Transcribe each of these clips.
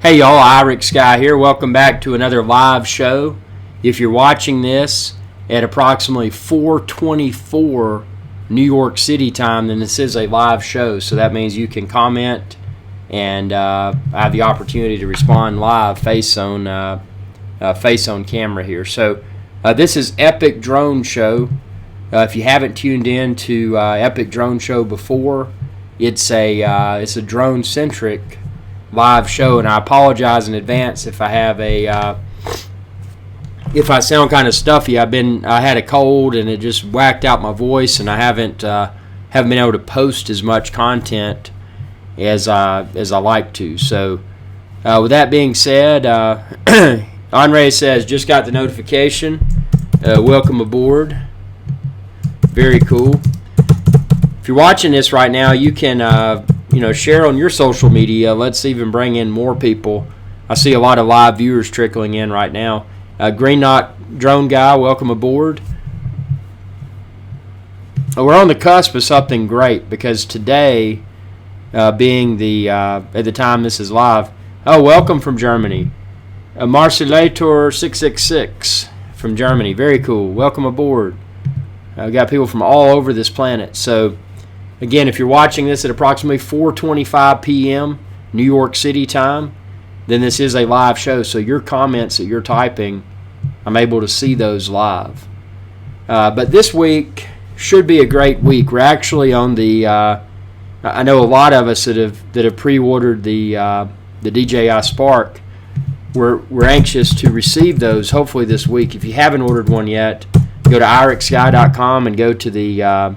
Hey y'all, IrixGuy here. Welcome back to another live show. If you're watching this at approximately 4:24 New York City time, then this is a live show. So that means you can comment and I have the opportunity to respond live, face on camera here. So this is Epic Drone Show. If you haven't tuned in to Epic Drone Show before, it's a drone centric live show, and I apologize in advance if I have if I sound kind of stuffy. I had a cold and it just whacked out my voice, and I haven't been able to post as much content as I like to. So with that being said, Andre says just got the notification. Welcome aboard. Very cool. If you're watching this right now, you can share on your social media. Let's even bring in more people. I see a lot of live viewers trickling in right now. Green Knot Drone Guy, welcome aboard. We're on the cusp of something great because today, being at the time this is live, welcome from Germany. Marcelator 666 from Germany, very cool. Welcome aboard. We've got people from all over this planet. So again, if you're watching this at approximately 4:25 p.m. New York City time, then this is a live show. So your comments that you're typing, I'm able to see those live. But this week should be a great week. We're actually on the. I know a lot of us that have pre-ordered the DJI Spark. We're anxious to receive those hopefully this week. If you haven't ordered one yet, go to IrixGuy.com and go to the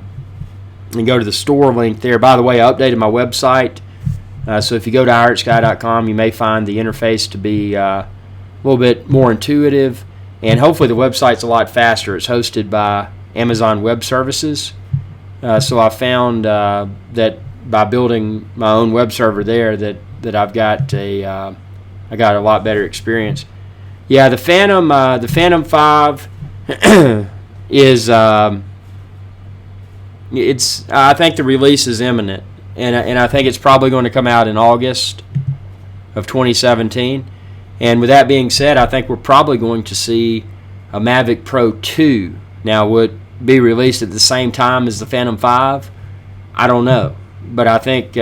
store link there. By the way, I updated my website, so if you go to IrixGuy.com, you may find the interface to be a little bit more intuitive, and hopefully the website's a lot faster. It's hosted by Amazon Web Services, so I found that by building my own web server there, that I've got I got a lot better experience. Yeah, the Phantom 5 is. I think the release is imminent, and I think it's probably going to come out in August of 2017. And with that being said, I think we're probably going to see a Mavic Pro 2. Now, would it be released at the same time as the Phantom 5? I don't know, but I think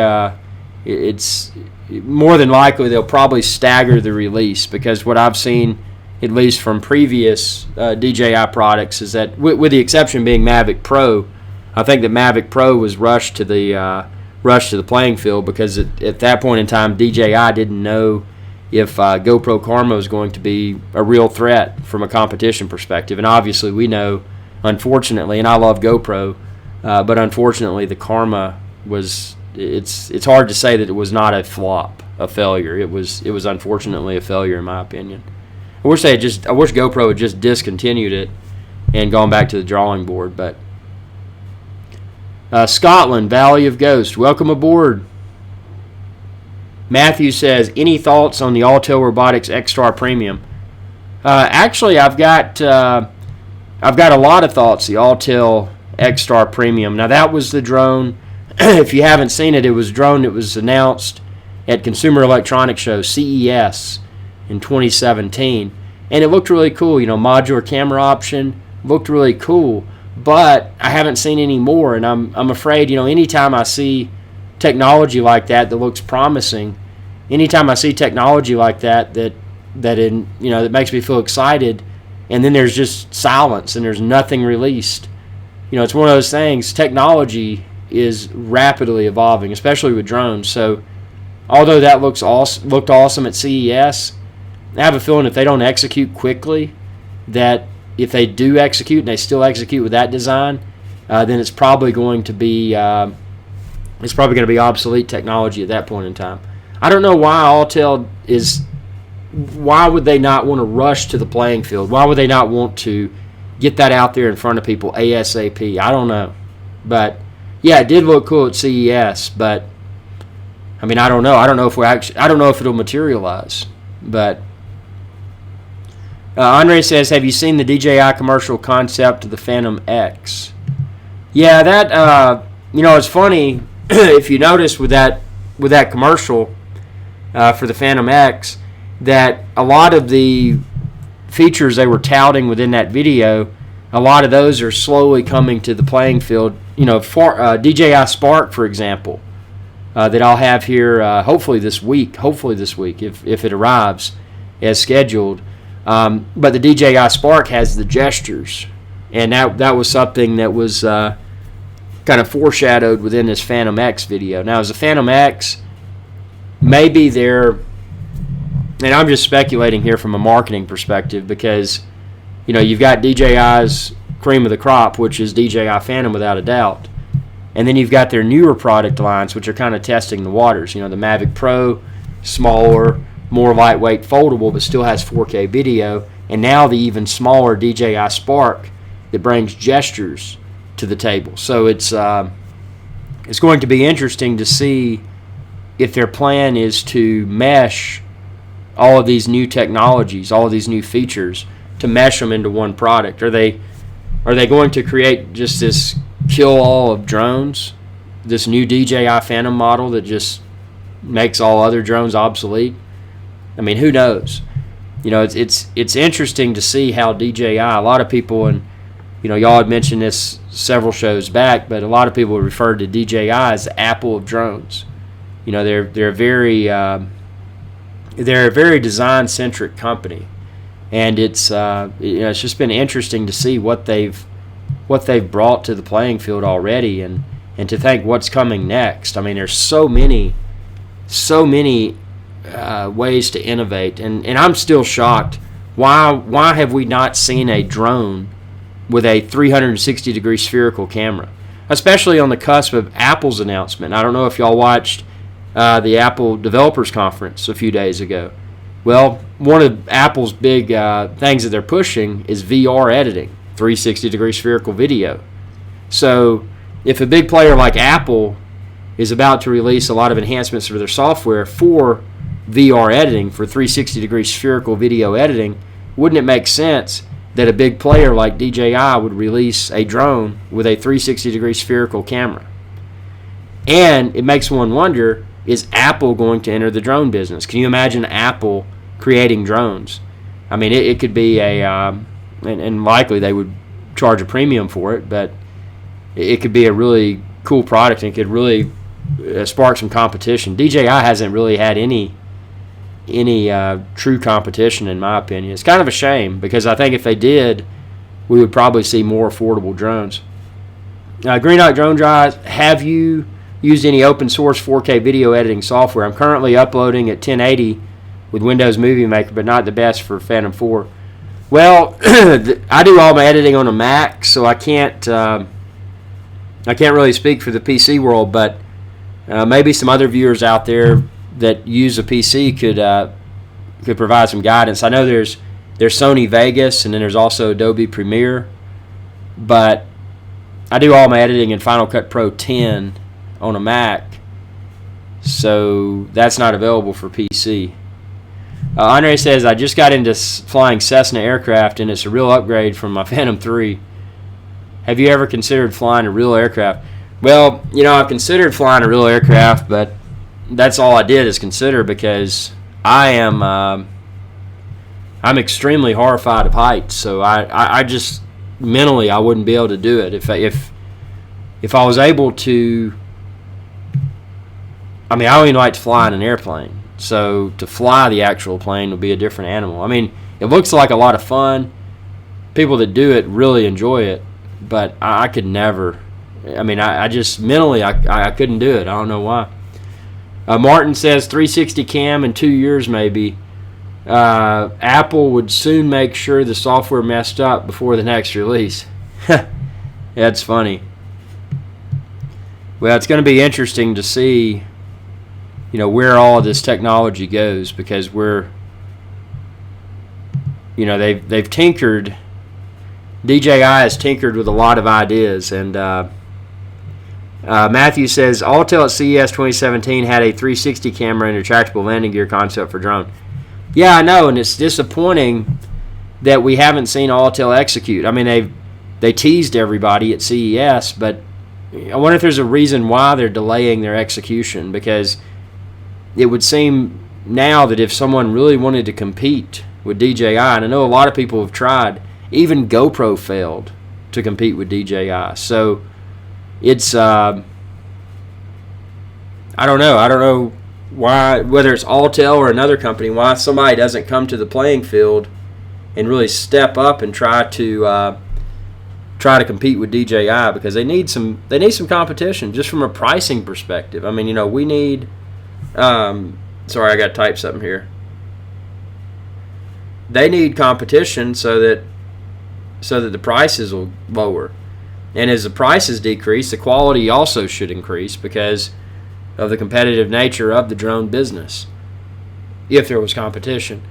it's more than likely they'll probably stagger the release, because what I've seen, at least from previous DJI products, is that with the exception being Mavic Pro, I think that Mavic Pro was rushed to the playing field because at that point in time, DJI didn't know if GoPro Karma was going to be a real threat from a competition perspective. And obviously we know, unfortunately, and I love GoPro, but unfortunately the Karma was, it's hard to say that it was not a flop, a failure. It was unfortunately a failure in my opinion. I wish GoPro had just discontinued it and gone back to the drawing board, but Scotland, Valley of Ghost, welcome aboard. Matthew says, any thoughts on the Autel Robotics X-Star Premium? Actually, I've got a lot of thoughts. The Autel X-Star Premium. Now that was the drone. If you haven't seen it, it was a drone that was announced at Consumer Electronics Show (CES) in 2017, and it looked really cool. Modular camera option looked really cool. But I haven't seen any more, and I'm afraid, anytime I see technology like that looks promising, anytime I see technology like that makes me feel excited, and then there's just silence and there's nothing released. It's one of those things. Technology is rapidly evolving, especially with drones. So although that looked awesome at CES, I have a feeling if they don't execute quickly, that if they do execute and they still execute with that design, then it's probably going to be obsolete technology at that point in time. I don't know why Autel is. Why would they not want to rush to the playing field? Why would they not want to get that out there in front of people ASAP? I don't know, but yeah, it did look cool at CES. But I mean, I don't know. I don't know if it'll materialize, but. Andre says, have you seen the DJI commercial concept of the Phantom X? Yeah, that, it's funny, if you notice with that commercial, for the Phantom X, that a lot of the features they were touting within that video, a lot of those are slowly coming to the playing field. DJI Spark, for example, that I'll have here hopefully this week if it arrives as scheduled. But the DJI Spark has the gestures, and that was something that was kind of foreshadowed within this Phantom X video. Now, as a Phantom X, maybe they're, and I'm just speculating here from a marketing perspective, because you've got DJI's cream of the crop, which is DJI Phantom without a doubt, and then you've got their newer product lines, which are kind of testing the waters. The Mavic Pro, smaller, more lightweight, foldable, but still has 4K video, and now the even smaller DJI Spark that brings gestures to the table. So it's going to be interesting to see if their plan is to mesh all of these new technologies, all of these new features, to mesh them into one product. Are they going to create just this kill-all of drones, this new DJI Phantom model that just makes all other drones obsolete? I mean, who knows? It's interesting to see how DJI, a lot of people, and y'all had mentioned this several shows back, but a lot of people referred to DJI as the Apple of drones. They're a very design-centric company, and it's just been interesting to see what they've brought to the playing field already, and to think what's coming next. I mean, there's so many ways to innovate, and I'm still shocked. Why have we not seen a drone with a 360-degree spherical camera, especially on the cusp of Apple's announcement? I don't know if y'all watched the Apple Developers Conference a few days ago. Well, one of Apple's big things that they're pushing is VR editing, 360-degree spherical video. So if a big player like Apple is about to release a lot of enhancements for their software for VR editing, for 360-degree spherical video editing, wouldn't it make sense that a big player like DJI would release a drone with a 360-degree spherical camera? And it makes one wonder, is Apple going to enter the drone business? Can you imagine Apple creating drones? I mean, it could be and likely they would charge a premium for it, but it could be a really cool product, and it could really spark some competition. DJI hasn't really had any true competition, in my opinion. It's kind of a shame, because I think if they did, we would probably see more affordable drones. Green Dot Drone Drive, have you used any open source 4K video editing software? I'm currently uploading at 1080 with Windows Movie Maker, but not the best for Phantom 4. Well, I do all my editing on a Mac, so I can't really speak for the PC world, but maybe some other viewers out there that use a PC could provide some guidance. I know there's Sony Vegas, and then there's also Adobe Premiere, but I do all my editing in Final Cut Pro 10 on a Mac, so that's not available for PC. Andre says, I just got into flying Cessna aircraft, and it's a real upgrade from my Phantom 3. Have you ever considered flying a real aircraft? Well, I've considered flying a real aircraft, but that's all I did is consider, because I'm extremely horrified of heights. So I just mentally I wouldn't be able to do it if I was able to. I mean, I don't even like to fly in an airplane, so to fly the actual plane would be a different animal. I mean, it looks like a lot of fun. People that do it really enjoy it, but I could never. I mean, I just mentally I couldn't do it. I don't know why. Martin says 360 cam in 2 years maybe. Apple would soon make sure the software messed up before the next release. That's funny. Well, it's going to be interesting to see, where all of this technology goes, because they've tinkered. DJI has tinkered with a lot of ideas, and Matthew says Autel at CES 2017 had a 360 camera and retractable landing gear concept for drone. Yeah, I know, and it's disappointing that we haven't seen Autel execute. I mean, they teased everybody at CES, but I wonder if there's a reason why they're delaying their execution, because it would seem now that if someone really wanted to compete with DJI, and I know a lot of people have tried, even GoPro failed to compete with DJI. So it's I don't know why, whether it's Autel or another company, why somebody doesn't come to the playing field and really step up and try to compete with DJI, because they need some competition just from a pricing perspective. I mean, we need sorry, I got to type something here. They need competition so that the prices will lower. And as the prices decrease, the quality also should increase because of the competitive nature of the drone business, if there was competition.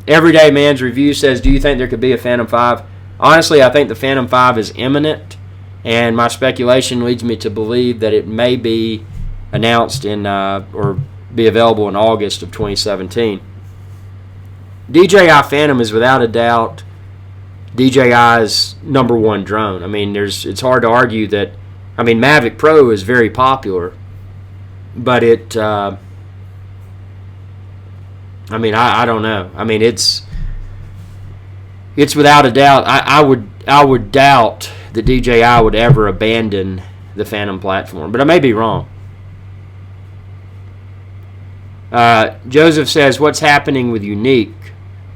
Everyday Man's Review says, do you think there could be a Phantom 5? Honestly, I think the Phantom 5 is imminent, and my speculation leads me to believe that it may be announced or be available in August of 2017. DJI Phantom is without a doubt DJI's number one drone. I mean, it's hard to argue that. I mean, Mavic Pro is very popular, but I don't know. I mean, it's without a doubt. I would doubt that DJI would ever abandon the Phantom platform, but I may be wrong. Joseph says, what's happening with Unique?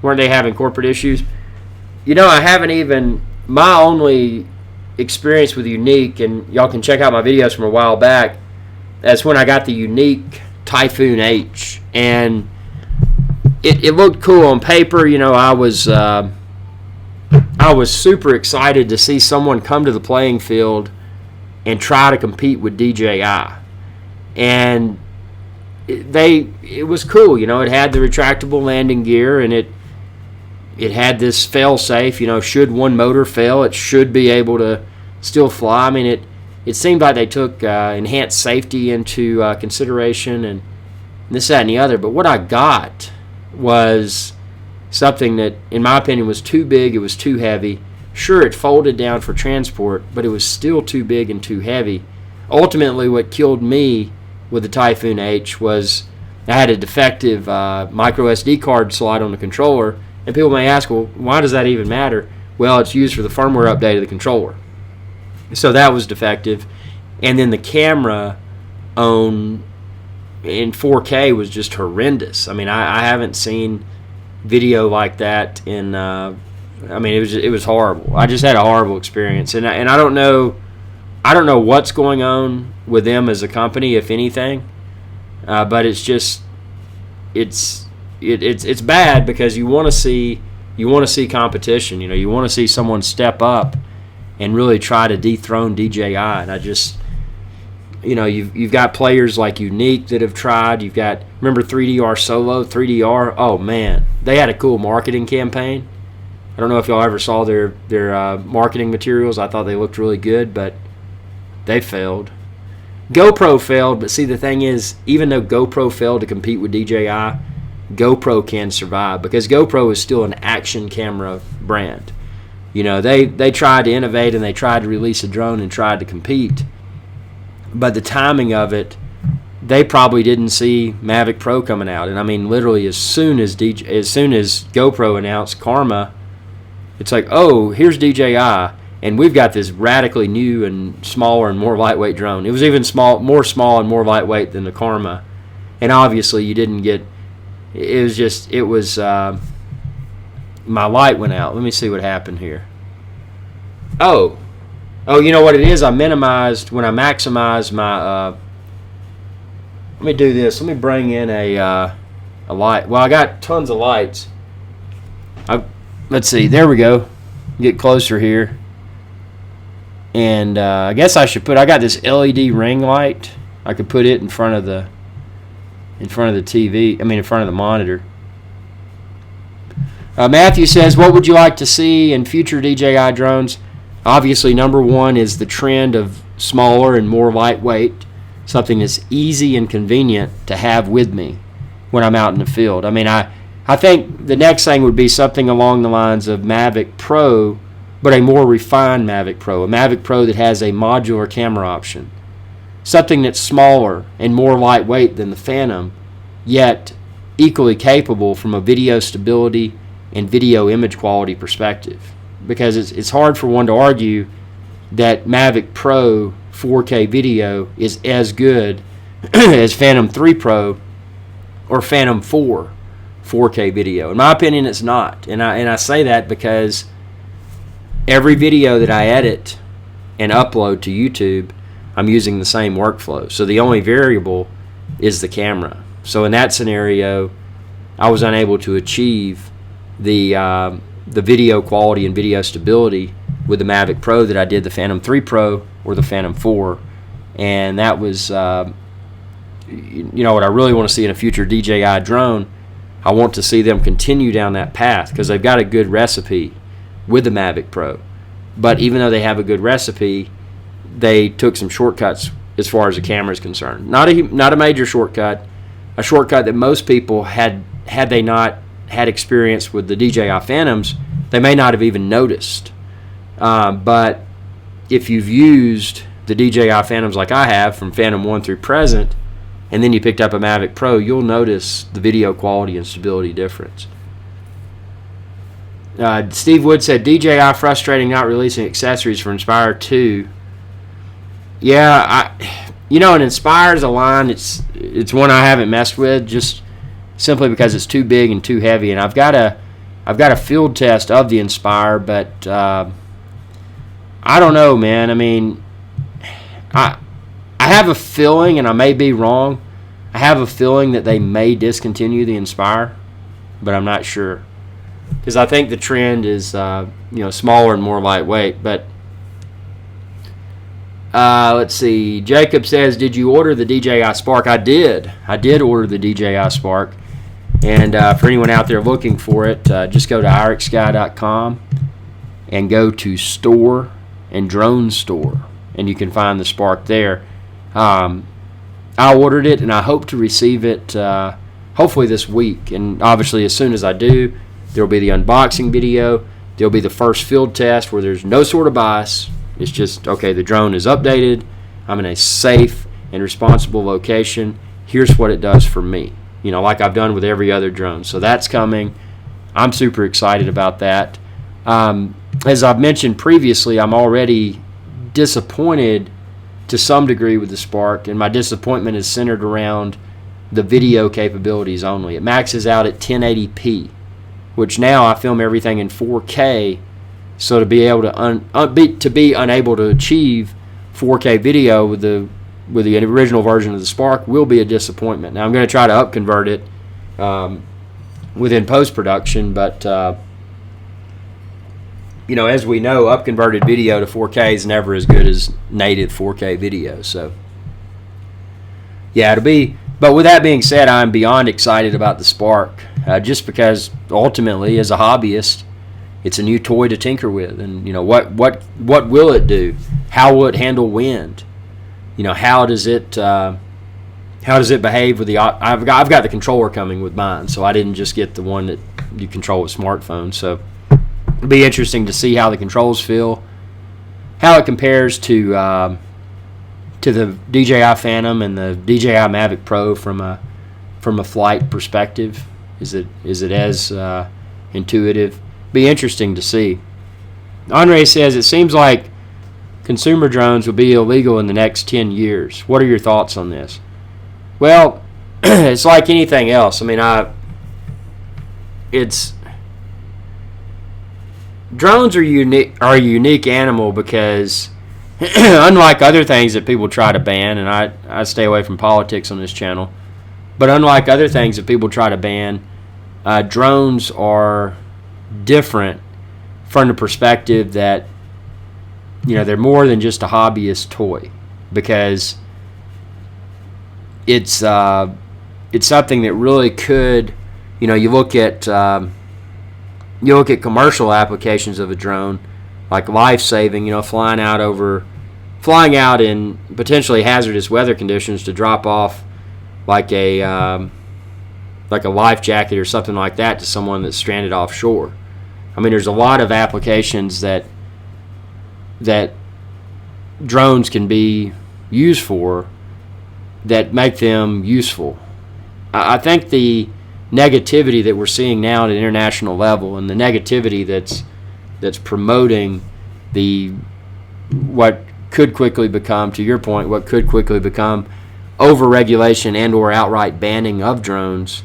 Weren't they having corporate issues? I haven't even, my only experience with Unique, and y'all can check out my videos from a while back, that's when I got the Unique Typhoon H, and it looked cool on paper. I was super excited to see someone come to the playing field and try to compete with DJI, and it was cool. It had the retractable landing gear, and it had this fail safe. Should one motor fail, it should be able to still fly. I mean, it seemed like they took enhanced safety into consideration and this, that, and the other. But what I got was something that, in my opinion, was too big. It was too heavy. Sure, it folded down for transport, but it was still too big and too heavy. Ultimately, what killed me with the Typhoon H was I had a defective micro SD card slot on the controller. And people may ask, well, why does that even matter? Well, it's used for the firmware update of the controller. So that was defective. And then the camera in 4K was just horrendous. I mean, I haven't seen video like that it was horrible. I just had a horrible experience. And I don't know what's going on with them as a company, if anything. But it's just, it's bad because you want to see competition. You want to see someone step up and really try to dethrone DJI. And I just, you've got players like Unique that have tried. You've got, remember 3DR Solo, 3DR. Oh man, they had a cool marketing campaign. I don't know if y'all ever saw their marketing materials. I thought they looked really good, but they failed. GoPro failed, but see, the thing is, even though GoPro failed to compete with DJI, GoPro can survive because GoPro is still an action camera brand. They tried to innovate and they tried to release a drone and tried to compete, but the timing of it, they probably didn't see Mavic Pro coming out. And I mean, literally, as soon as GoPro announced Karma, it's like, oh, here's DJI, and we've got this radically new and smaller and more lightweight drone. It was even more small and more lightweight than the Karma, and obviously you didn't get. It was my light went out. Let me see what happened here. Oh, you know what it is? When I maximized my, let me do this. Let me bring in a light. Well, I got tons of lights. Let's see. There we go. Get closer here. And I guess I got this LED ring light. I could put it in front of the TV. In front of the monitor. Matthew says, what would you like to see in future DJI drones? Obviously, number one is the trend of smaller and more lightweight, something that's easy and convenient to have with me when I'm out in the field. I think the next thing would be something along the lines of Mavic Pro, but a more refined Mavic Pro, a Mavic Pro that has a modular camera option. Something that's smaller and more lightweight than the Phantom, yet equally capable from a video stability and video image quality perspective, because it's hard for one to argue that Mavic Pro 4K video is as good as Phantom 3 Pro or Phantom 4 4K video. In my opinion, it's not, and I say that because every video that I edit and upload to YouTube, I'm using the same workflow. So the only variable is the camera. So in that scenario, I was unable to achieve the video quality and video stability with the Mavic Pro that I did the Phantom 3 Pro or the Phantom 4. And that was, what I really want to see in a future DJI drone. I want to see them continue down that path because they've got a good recipe with the Mavic Pro. But even though they have a good recipe, they took some shortcuts as far as the camera is concerned. Not a major shortcut, a shortcut that most people had they not had experience with the DJI Phantoms, they may not have even noticed. But if you've used the DJI Phantoms like I have from Phantom 1 through present, and then you picked up a Mavic Pro, you'll notice the video quality and stability difference. Steve Wood said, DJI frustrating not releasing accessories for Inspire 2. Yeah, an Inspire is a line, it's one I haven't messed with just simply because it's too big and too heavy. And I've got a field test of the Inspire, but I don't know, man. I mean, I have a feeling, and I may be wrong, I have a feeling that they may discontinue the Inspire, but I'm not sure. Because I think the trend is, smaller and more lightweight. But let's see. Jacob says, did you order the DJI Spark? I did. I did order the DJI Spark. And for anyone out there looking for it, just go to IrixGuy.com and go to Store and Drone Store, and you can find the Spark there. I ordered it, and I hope to receive it hopefully this week. And obviously, as soon as I do, there will be the unboxing video. There will be the first field test where there's no sort of bias. It's just, okay, the drone is updated. I'm in a safe and responsible location. Here's what it does for me, like I've done with every other drone. So that's coming. I'm super excited about that. As I've mentioned previously, I'm already disappointed to some degree with the Spark, and my disappointment is centered around the video capabilities only. It maxes out at 1080p, which now I film everything in 4K. So to be able to be unable to achieve 4K video with the original version of the Spark will be a disappointment. Now I'm going to try to upconvert it within post-production, but as we know, upconverted video to 4K is never as good as native 4K video. So yeah, it'll be. But with that being said, I'm beyond excited about the Spark, just because ultimately, as a hobbyist, it's a new toy to tinker with. And what will it do? How will it handle wind? How does it behave with the? I've got the controller coming with mine, so I didn't just get the one that you control with smartphone. So it'll be interesting to see how the controls feel, how it compares to the DJI Phantom and the DJI Mavic Pro from a flight perspective. Is it as intuitive? Be interesting to see. Andre says, it seems like consumer drones will be illegal in the next 10 years. What are your thoughts on this? Well, it's like anything else. I mean, drones are a unique animal because unlike other things that people try to ban, and I stay away from politics on this channel, but unlike other things that people try to ban, drones are different from the perspective that they're more than just a hobbyist toy, because it's something that really could, you look at commercial applications of a drone, like life-saving, flying out in potentially hazardous weather conditions to drop off like a life jacket or something like that to someone that's stranded offshore. I mean, there's a lot of applications that drones can be used for that make them useful. I think the negativity that we're seeing now at an international level, and the negativity that's promoting what could quickly become, to your point, what could quickly become over-regulation and or outright banning of drones.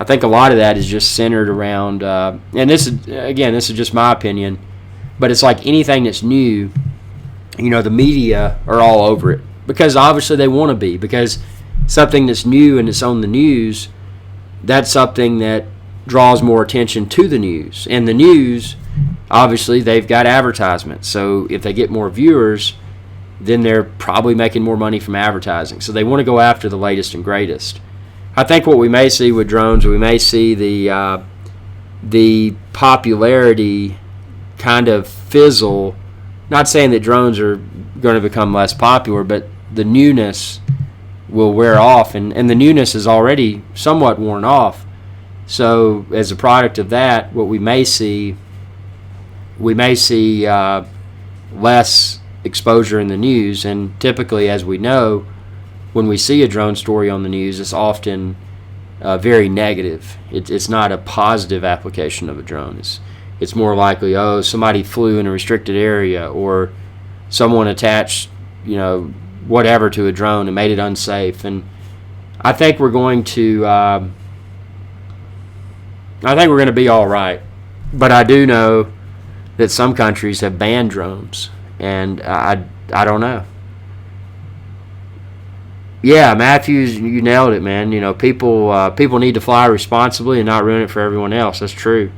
I think a lot of that is just centered around, and this is just my opinion, but it's like anything that's new, the media are all over it because obviously they want to be, because something that's new and it's on the news, that's something that draws more attention to the news. And the news, obviously, they've got advertisements. So if they get more viewers, then they're probably making more money from advertising. So they want to go after the latest and greatest. I think what we may see with drones, we may see the popularity kind of fizzle. Not saying that drones are going to become less popular, but the newness will wear off, and the newness is already somewhat worn off. So as a product of that, what we may see less exposure in the news. And typically, as we know, when we see a drone story on the news, it's often very negative. It's not a positive application of a drone. It's more likely, somebody flew in a restricted area, or someone attached, whatever to a drone and made it unsafe. And I think we're going to be all right. But I do know that some countries have banned drones, and I don't know. Yeah, Matthews, you nailed it, man. People need to fly responsibly and not ruin it for everyone else. That's true.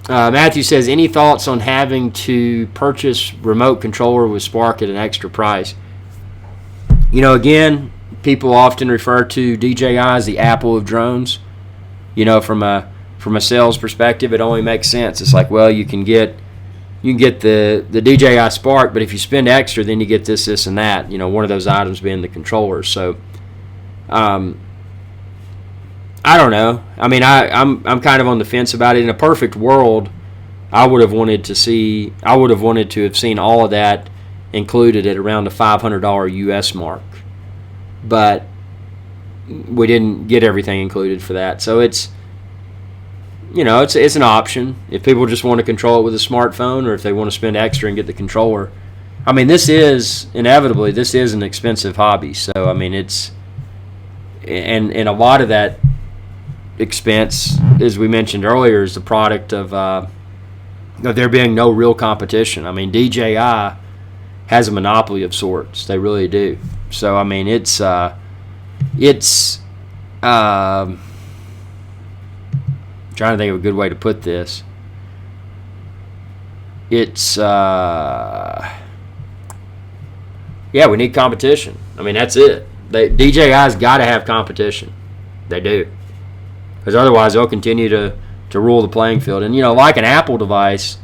Matthew says, any thoughts on having to purchase remote controller with Spark at an extra price? Again, people often refer to DJI as the Apple of drones. From a sales perspective, it only makes sense. It's like, well, you can get the DJI Spark, but if you spend extra, then you get this, and that. One of those items being the controller. So, I don't know. I mean, I'm kind of on the fence about it. In a perfect world, I would have wanted to have seen all of that included at around the $500 US mark, but we didn't get everything included for that. So it's an option if people just want to control it with a smartphone, or if they want to spend extra and get the controller. I mean, this is an expensive hobby. So I mean, and a lot of that expense, as we mentioned earlier, is the product of there being no real competition. I mean, DJI has a monopoly of sorts. They really do. So I mean, it's trying to think of a good way to put this. It's we need competition. I mean, that's it. DJI's got to have competition. They do. Because otherwise they'll continue to rule the playing field. And, like an Apple device,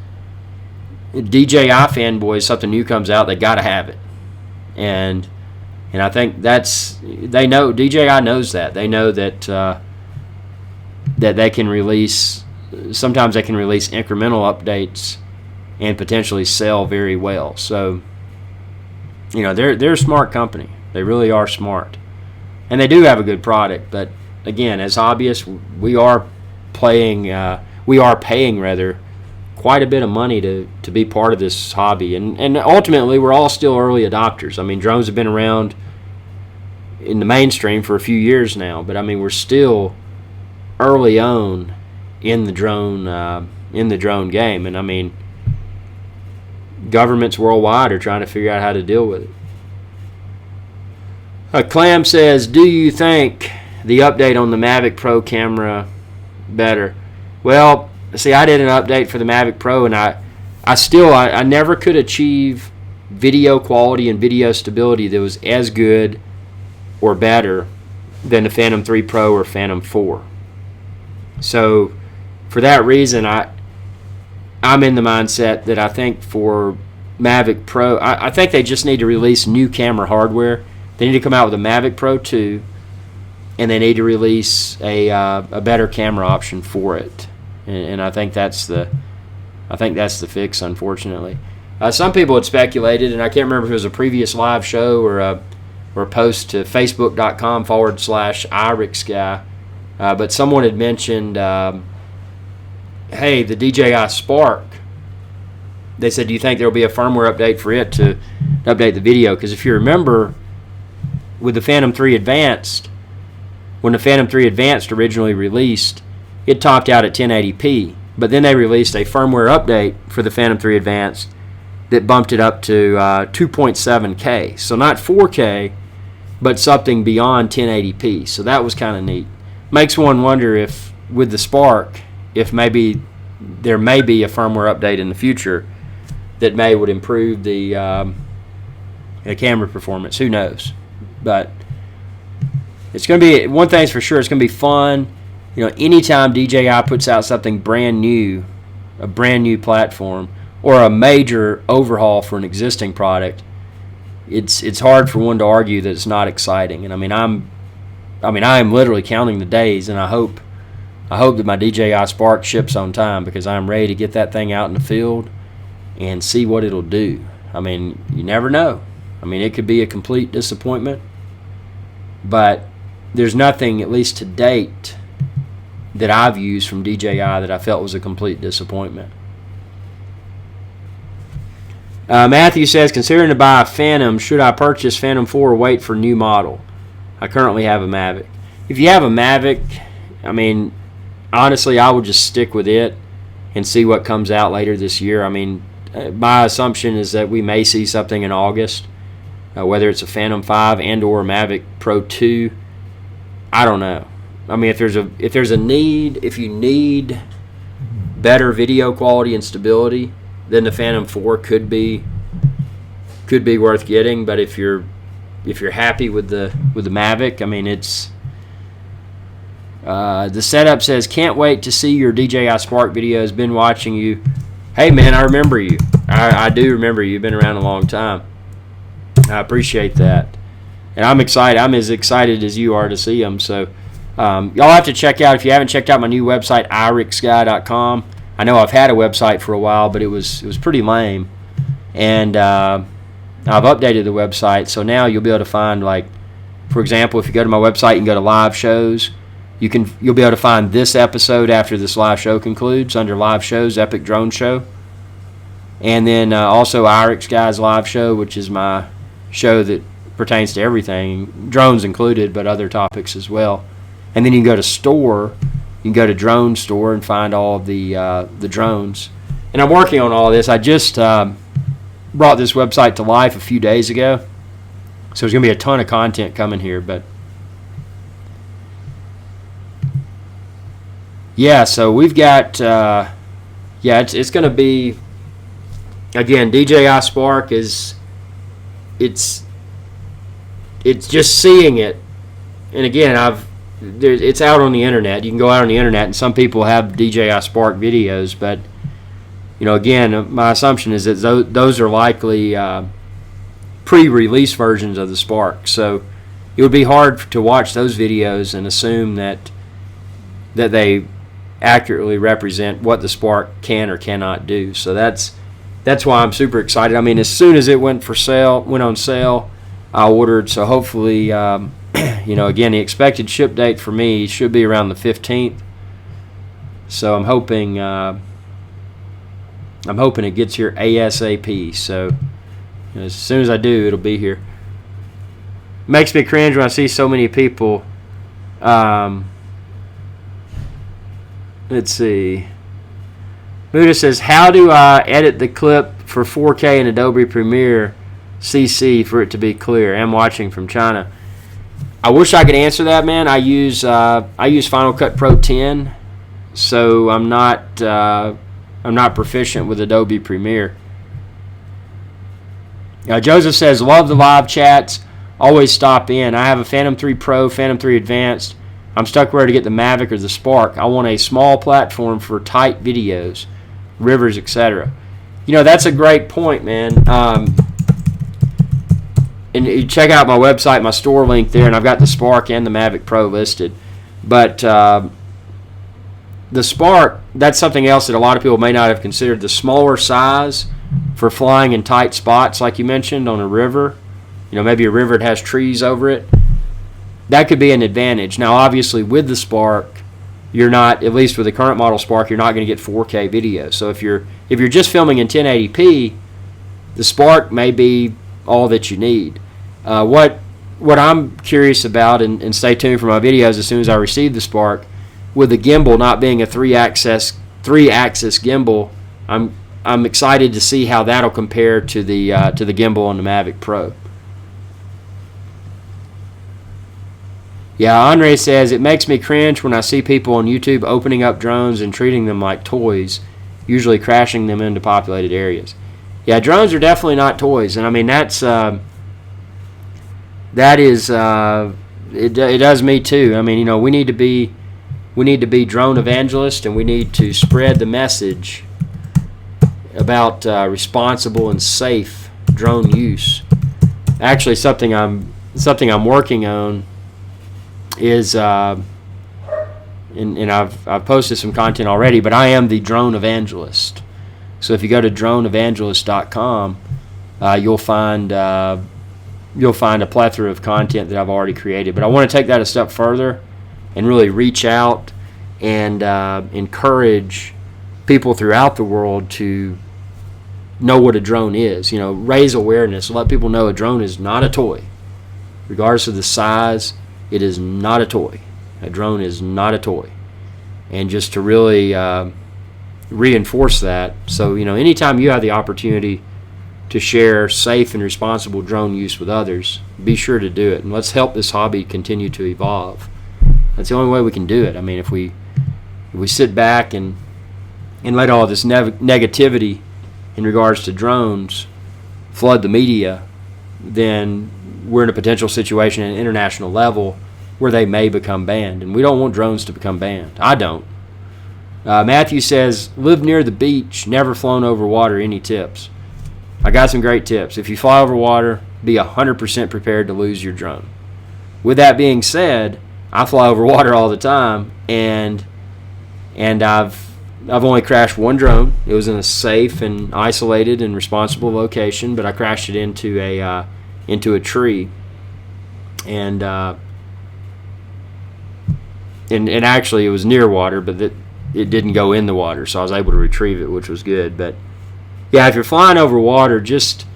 DJI fanboys, something new comes out, they got to have it. And I think they know, DJI knows that. They know that that they can release, sometimes they can release incremental updates and potentially sell very well. So, they're a smart company. They really are smart. And they do have a good product, but again, as hobbyists, we are paying quite a bit of money to be part of this hobby, and ultimately we're all still early adopters. I mean, drones have been around in the mainstream for a few years now, but I mean, we're still early on in the drone game, and I mean, governments worldwide are trying to figure out how to deal with it. Clam says, do you think the update on the Mavic Pro camera better? Well, see, I did an update for the Mavic Pro, and I never could achieve video quality and video stability that was as good or better than the Phantom 3 Pro or Phantom 4. So for that reason, I'm in the mindset that I think for Mavic Pro, I think they just need to release new camera hardware. They need to come out with a Mavic Pro 2, and they need to release a better camera option for it. And I think that's the fix, unfortunately. Some people had speculated, and I can't remember if it was a previous live show or or post to facebook.com/IrixGuy. But someone had mentioned, hey, the DJI Spark. They said, do you think there will be a firmware update for it to update the video? Because if you remember, with the Phantom 3 Advanced, when the Phantom 3 Advanced originally released, it topped out at 1080p. But then they released a firmware update for the Phantom 3 Advanced that bumped it up to 2.7K. So not 4K, but something beyond 1080p. So that was kind of neat. Makes one wonder if, with the Spark, if maybe there may be a firmware update in the future that would improve the camera performance. Who knows? But it's going to be, one thing's for sure, it's going to be fun. You know, anytime DJI puts out something brand new, a brand new platform, or a major overhaul for an existing product, it's hard for one to argue that it's not exciting. And I am literally counting the days, and I hope that my DJI Spark ships on time, because I'm ready to get that thing out in the field and see what it'll do. I mean, you never know. I mean, it could be a complete disappointment, but there's nothing, at least to date, that I've used from DJI that I felt was a complete disappointment. Matthew says, considering to buy a Phantom, should I purchase Phantom 4 or wait for new model? I currently have a Mavic. If you have a Mavic, I mean, honestly, I would just stick with it and see what comes out later this year. I mean, my assumption is that we may see something in August, whether it's a Phantom 5 and or a Mavic Pro 2. I don't know. I mean, if there's a need, if you need better video quality and stability, then the Phantom 4 could be worth getting. But if you're happy with the Mavic, I mean, it's the setup says, can't wait to see your DJI Spark videos. Been watching you. Hey man, I remember you. I do remember you. You've been around a long time. I appreciate that, and I'm excited. I'm as excited as you are to see them. So y'all have to check out, if you haven't checked out my new website, IrixGuy.com. I know I've had a website for a while, but it was pretty lame, and I've updated the website, so now you'll be able to find, like, for example, if you go to my website and go to live shows, you'll be able to find this episode after this live show concludes under live shows, Epic Drone Show, and then also IrixGuy's live show, which is my show that pertains to everything, drones included, but other topics as well. And then you can go to store. You can go to Drone Store and find all of the drones. And I'm working on all this. I just brought this website to life a few days ago, so there's going to be a ton of content coming here. But yeah, so we've got it's going to be, again, DJI Spark is it's just seeing it, and again, it's out on the internet. You can go out on the internet, and some people have DJI Spark videos, but you know, again, my assumption is that those are likely pre-release versions of the Spark. So it would be hard to watch those videos and assume that they accurately represent what the Spark can or cannot do. So that's why I'm super excited. I mean, as soon as it went on sale, I ordered. So hopefully, you know, again, the expected ship date for me should be around the 15th. So I'm hoping it gets here ASAP. So you know, as soon as I do, it'll be here. Makes me cringe when I see so many people. Let's see. Buddha says, how do I edit the clip for 4K in Adobe Premiere CC for it to be clear? I'm watching from China. I wish I could answer that, man. I use Final Cut Pro 10, so I'm not proficient with Adobe Premiere. Joseph says, love the live chats. Always stop in. I have a Phantom 3 Pro, Phantom 3 Advanced. I'm stuck where to get the Mavic or the Spark. I want a small platform for tight videos, rivers, etc. You know, that's a great point, man. And you check out my website, my store link there, and I've got the Spark and the Mavic Pro listed. But the Spark, that's something else that a lot of people may not have considered. The smaller size for flying in tight spots, like you mentioned, on a river, maybe a river that has trees over it. That could be an advantage. Now, obviously, with the Spark, you're not, at least with the current model Spark, you're not going to get 4K video. So if you're just filming in 1080p, the Spark may be all that you need. What I'm curious about, and stay tuned for my videos as soon as I receive the Spark, with the gimbal not being a three-axis gimbal, I'm excited to see how that'll compare to the gimbal on the Mavic Pro. Yeah, Andre says, it makes me cringe when I see people on YouTube opening up drones and treating them like toys, usually crashing them into populated areas. Yeah, drones are definitely not toys, and I mean it does me too. I mean, we need to be drone evangelists, and we need to spread the message about responsible and safe drone use. Actually, something I'm working on is, and I've posted some content already, but I am the drone evangelist. So if you go to droneevangelist.com, you'll find a plethora of content that I've already created. But I want to take that a step further and really reach out and encourage people throughout the world to know what a drone is. Raise awareness, let people know a drone is not a toy. Regardless of the size, it is not a toy. A drone is not a toy. And just to really reinforce that. So, anytime you have the opportunity to share safe and responsible drone use with others, be sure to do it. And let's help this hobby continue to evolve. That's the only way we can do it. I mean, if we sit back and let all this negativity in regards to drones flood the media, then we're in a potential situation at an international level where they may become banned. And we don't want drones to become banned. I don't. Matthew says, live near the beach, never flown over water. Any tips? I got some great tips. If you fly over water, be 100% prepared to lose your drone. With that being said, I fly over water all the time, and I've only crashed one drone. It was in a safe and isolated and responsible location, but I crashed it into a tree, and actually it was near water, but it didn't go in the water, so I was able to retrieve it, which was good. But yeah, if you're flying over water, just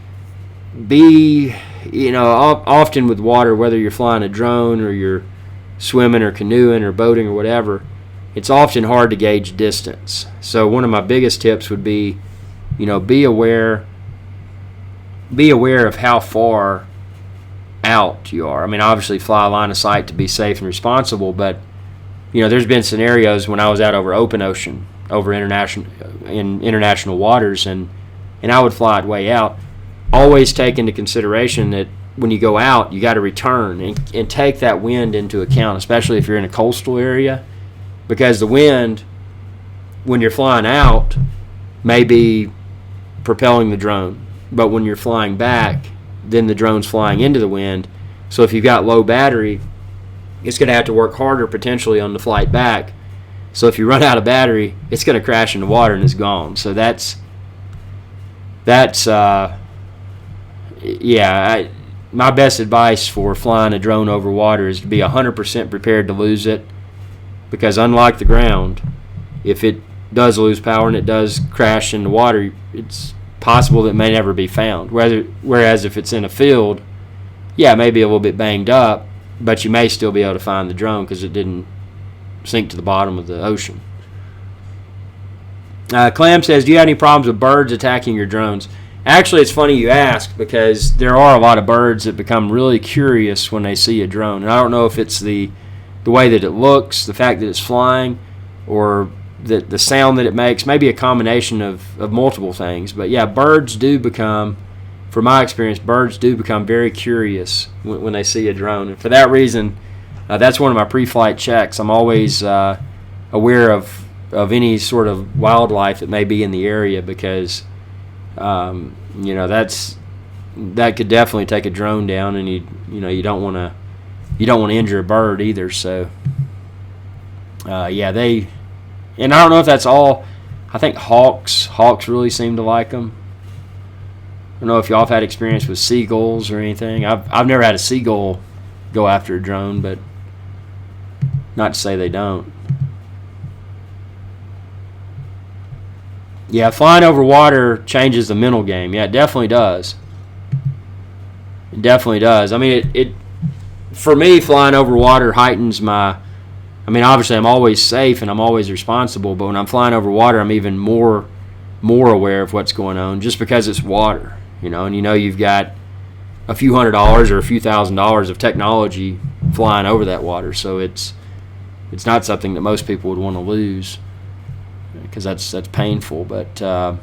be, often with water, whether you're flying a drone or you're swimming or canoeing or boating or whatever, it's often hard to gauge distance. So one of my biggest tips would be, be aware of how far out you are. I mean, obviously fly line of sight to be safe and responsible, but there's been scenarios when I was out over open ocean, over international waters, and I would fly it way out. Always take into consideration that when you go out, you got to return and take that wind into account, especially if you're in a coastal area, because the wind, when you're flying out, may be propelling the drone, but when you're flying back, then the drone's flying into the wind. So if you've got low battery, it's going to have to work harder potentially on the flight back. So if you run out of battery, it's going to crash into water and it's gone. So my best advice for flying a drone over water is to be 100% prepared to lose it, because unlike the ground, if it does lose power and it does crash into water, it's possible that it may never be found. Whereas if it's in a field, it may be a little bit banged up, but you may still be able to find the drone because it didn't sink to the bottom of the ocean. Clam says, do you have any problems with birds attacking your drones? Actually, it's funny you ask, because there are a lot of birds that become really curious when they see a drone. And I don't know if it's the way that it looks, the fact that it's flying, or the sound that it makes, maybe a combination of multiple things. But yeah, birds do become, from my experience, birds do become very curious when they see a drone. And for that reason, that's one of my pre-flight checks. I'm always aware of any sort of wildlife that may be in the area, because that could definitely take a drone down, and you don't want to injure a bird either. So and I don't know if that's all. I think hawks really seem to like them. don't know if y'all have had experience with seagulls or anything. I've never had a seagull go after a drone, but not to say they don't. Yeah, flying over water changes the mental game. Yeah, it definitely does. It definitely does. I mean, it for me, flying over water heightens my... I mean, obviously, I'm always safe and I'm always responsible, but when I'm flying over water, I'm even more aware of what's going on just because it's water, and you've got a few $100s or a few $1,000s of technology flying over that water, so it's not something that most people would want to lose because that's painful. But well,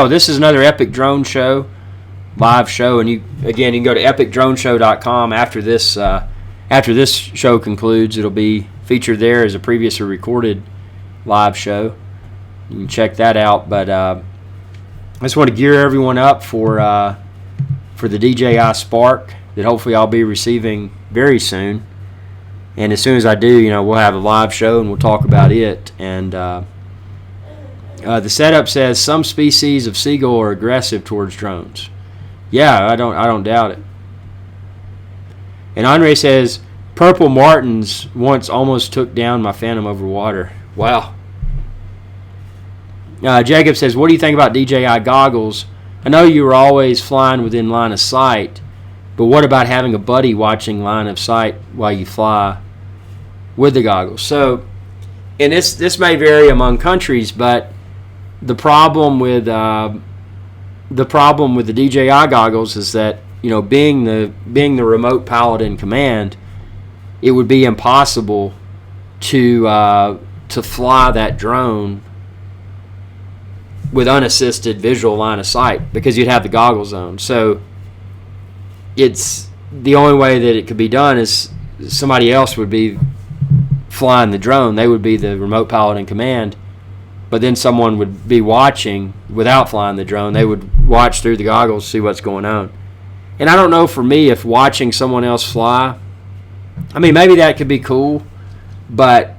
this is another Epic Drone Show, live show, and you can go to epicdroneshow.com after this. After this show concludes, it'll be featured there as a previously recorded live show. You can check that out. But I just want to gear everyone up for the DJI Spark that hopefully I'll be receiving very soon. And as soon as I do, we'll have a live show and we'll talk about it. And the setup says some species of seagull are aggressive towards drones. Yeah, I don't doubt it. And Andre says, Purple Martins once almost took down my Phantom over water. Wow. Jacob says, what do you think about DJI goggles? I know you were always flying within line of sight, but what about having a buddy watching line of sight while you fly with the goggles? So, and this may vary among countries, but the problem with the DJI goggles is that, being the remote pilot in command, it would be impossible to fly that drone with unassisted visual line of sight because you'd have the goggles on. So it's the only way that it could be done is somebody else would be flying the drone. They would be the remote pilot in command, but then someone would be watching without flying the drone. They would watch through the goggles, see what's going on. And I don't know, for me, if watching someone else fly, I mean, maybe that could be cool, but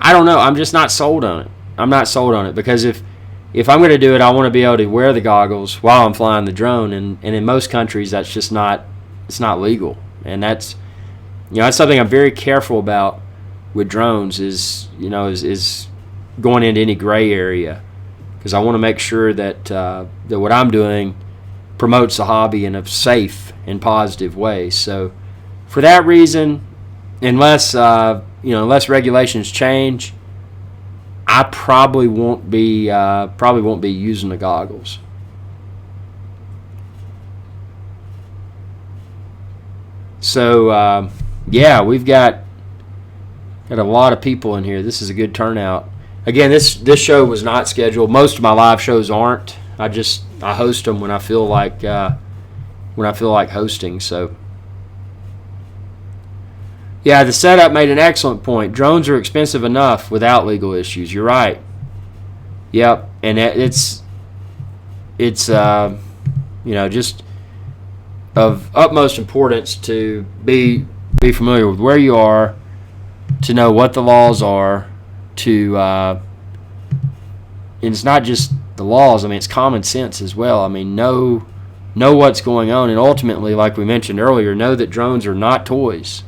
I don't know. I'm just not sold on it. I'm not sold on it because if I'm going to do it, I want to be able to wear the goggles while I'm flying the drone, and in most countries, that's just not legal. And that's something I'm very careful about with drones is going into any gray area because I want to make sure that what I'm doing promotes the hobby in a safe and positive way. So for that reason, unless regulations change, I probably won't be using the goggles. So we've got a lot of people in here. This is a good turnout. Again, this show was not scheduled. Most of my live shows aren't. I host them when I feel like hosting. So yeah, the setup made an excellent point. Drones are expensive enough without legal issues. You're right. Yep, and it's just of utmost importance to be familiar with where you are, to know what the laws are, and it's not just the laws. I mean, it's common sense as well. I mean, know what's going on, and ultimately, like we mentioned earlier, know that drones are not toys.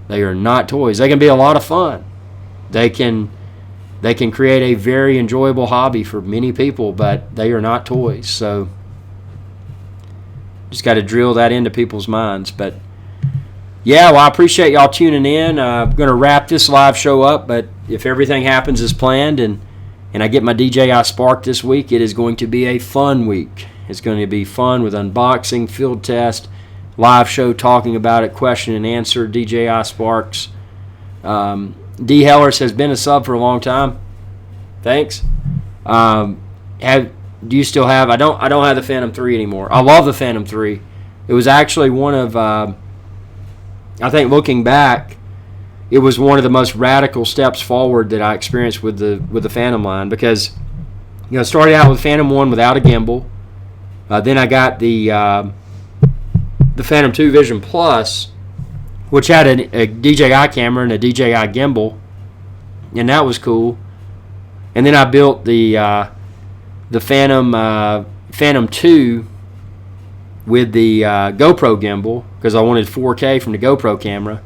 They are not toys. They can be a lot of fun. They can create a very enjoyable hobby for many people, but they are not toys. So just got to drill that into people's minds. But yeah, well, I appreciate y'all tuning in. I'm going to wrap this live show up, but if everything happens as planned and I get my DJI Spark this week, it is going to be a fun week. It's going to be fun with unboxing, field test, live show talking about it, question and answer, DJI Sparks. D. Hellers has been a sub for a long time. Thanks. Do you still have? I don't have the Phantom 3 anymore. I love the Phantom 3. It was actually one of, I think looking back, it was one of the most radical steps forward that I experienced with the Phantom line because, started out with Phantom 1 without a gimbal. Then I got the Phantom 2 Vision Plus, which had a DJI camera and a DJI gimbal, and that was cool. And then I built the Phantom Phantom 2 with the GoPro gimbal because I wanted 4K from the GoPro camera.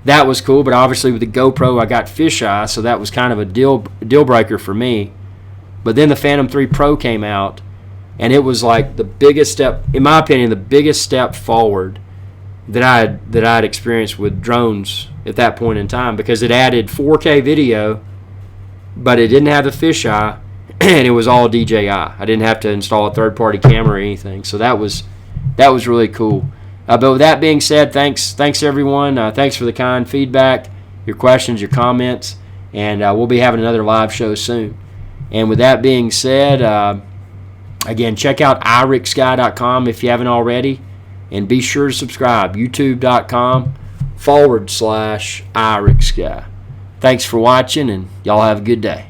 That was cool, but obviously with the GoPro I got fisheye, so that was kind of a deal breaker for me. But then the Phantom 3 Pro came out, and it was like the biggest step, in my opinion, the biggest step forward that I'd experienced with drones at that point in time, because it added 4K video, but it didn't have the fisheye, and it was all DJI. I didn't have to install a third-party camera or anything, so that was really cool. But with that being said, thanks everyone. Thanks for the kind feedback, your questions, your comments, and we'll be having another live show soon. And with that being said, again, check out IrixGuy.com if you haven't already, and be sure to subscribe, youtube.com/IrixGuy. Thanks for watching, and y'all have a good day.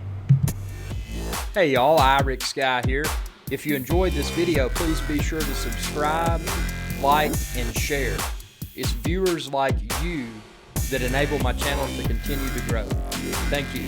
Hey y'all, IrixGuy here. If you enjoyed this video, please be sure to subscribe, like, and share. It's viewers like you that enable my channel to continue to grow. Thank you.